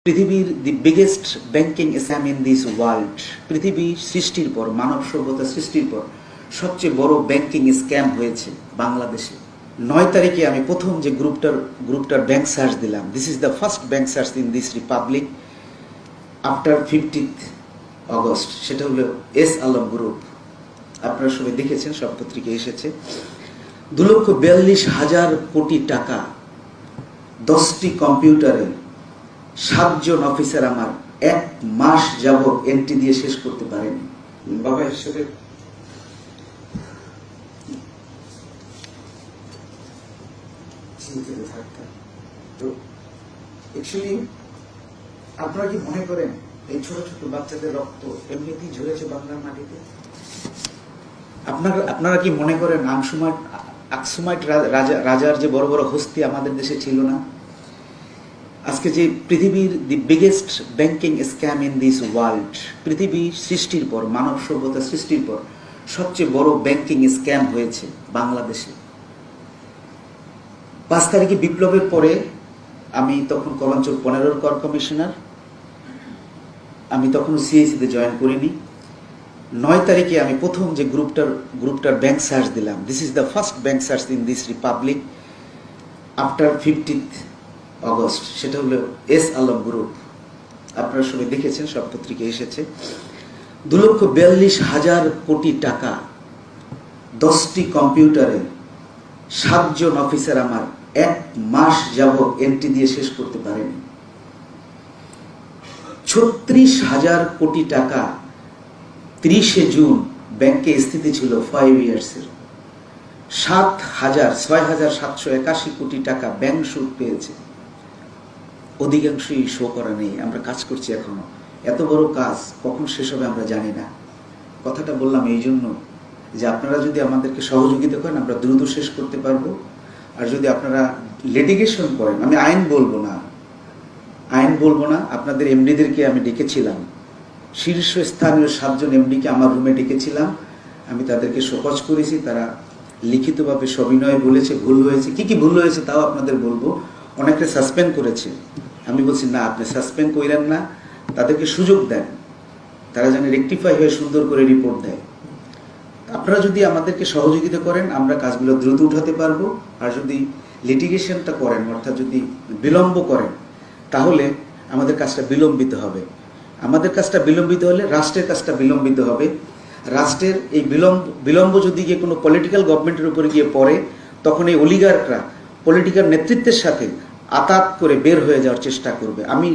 পৃথিবীর দি biggest banking scam in this world. পৃথিবী সৃষ্টির পর, মানব সভ্যতা সৃষ্টির পর সবচেয়ে বড় ব্যাংকিং স্ক্যাম হয়েছে বাংলাদেশে। 9 তারিখে আমি প্রথম যে গ্রুপটার ব্যাংক সার্চ দিলাম। This is the first bank search in this Republic after 15th August. সেটা হলো এস আলম গ্রুপ। আপনারা সবাই দেখেছেন, সব পত্রিকায় এসেছে। 2,42,000 কোটি টাকা 10টি কম্পিউটারে 7 জন অফিসার আমার 1 মাস যাবত এন্ট্রি দিয়ে শেষ করতে পারেনি। বাবা হিসেবে চিন্তিত থাকতাম। তো অ্যাকচুয়ালি আপনারা কি মনে করেন এই ছোট ছোট বাচ্চাদের রক্ত এমনিতেই ঝরেছে বাংলার মাটিতে? আপনারা কি মনে করেন আকসুমাইট রাজার যে বড় বড় হস্তি আমাদের দেশে ছিল না? আজকে যে পৃথিবীর দি biggest banking scam in this world, পৃথিবী সৃষ্টির পর, মানব সভ্যতা সৃষ্টির পর সবচেয়ে বড় ব্যাংকিং স্ক্যাম হয়েছে বাংলাদেশে। 5 তারিখে বিপ্লবের পরে আমি তখন কলাঞ্চল 15 কর কমিশনার, আমি তখন সিআইসিতে জয়েন করিনি। 9 তারিখে আমি প্রথম যে গ্রুপটার ব্যাংক সার্চ দিলাম। This is the first bank search in this Republic after 15th August. সেটা হলো এস আলম গ্রুপ। আপনারা সবাই দেখেছেন, সব পত্রিকায় এসেছে। 2,42,000 কোটি টাকা 10টি কম্পিউটারে 7 জন অফিসার আমার 1 মাস যাবত এন্ট্রি দিয়ে শেষ করতে পারেনি। 36,000 কোটি টাকা 30শে জুন ব্যাংকে স্থিতি ছিল 5 ইয়ার্সের। 6,781 কোটি টাকা ব্যাংক সুদ পেয়েছে। অধিকাংশই শো করা নেই। আমরা কাজ করছি এখনো। এত বড় কাজ কখন শেষ হবে আমরা জানি না। কথাটা বললাম এই জন্য যে আপনারা যদি আমাদেরকে সহযোগিতা করেন আমরা দ্রুত শেষ করতে পারবো। আর যদি আপনারা লিটিগেশন করেন, আমি আইন বলবো না, আপনাদের এমডিদেরকে আমি ডেকেছিলাম। শীর্ষস্থানীয় 7 জন এমডিকে আমার রুমে ডেকেছিলাম। আমি তাদেরকে শোকজ করেছি। তারা লিখিতভাবে সবিনয়ে বলেছে ভুল হয়েছে। কি ভুল হয়েছে তাও আপনাদের বলবো। অনেকটা সাসপেন্ড করেছে। আমি বলছি না, আপনি সাসপেন্ড করেন না, তাদেরকে সুযোগ দেন, তারা যেন রেকটিফাই হয়ে সুন্দর করে রিপোর্ট দেয়। আপনারা যদি আমাদেরকে সহযোগিতা করেন আমরা কাজগুলো দ্রুত উঠাতে পারবো। আর যদি লিটিগেশনটা করেন, অর্থাৎ যদি বিলম্ব করেন, তাহলে আমাদের কাজটা বিলম্বিত হবে। আমাদের কাজটা বিলম্বিত হলে রাষ্ট্রের কাজটা বিলম্বিত হবে। রাষ্ট্রের এই বিলম্ব যদি গিয়ে কোনো পলিটিক্যাল গভর্নমেন্টের উপরে গিয়ে পড়ে, তখন এই অলিগাররা পলিটিক্যাল নেতৃত্বের সাথে আতাত করে বের হয়ে যাওয়ার চেষ্টা করবে। আমি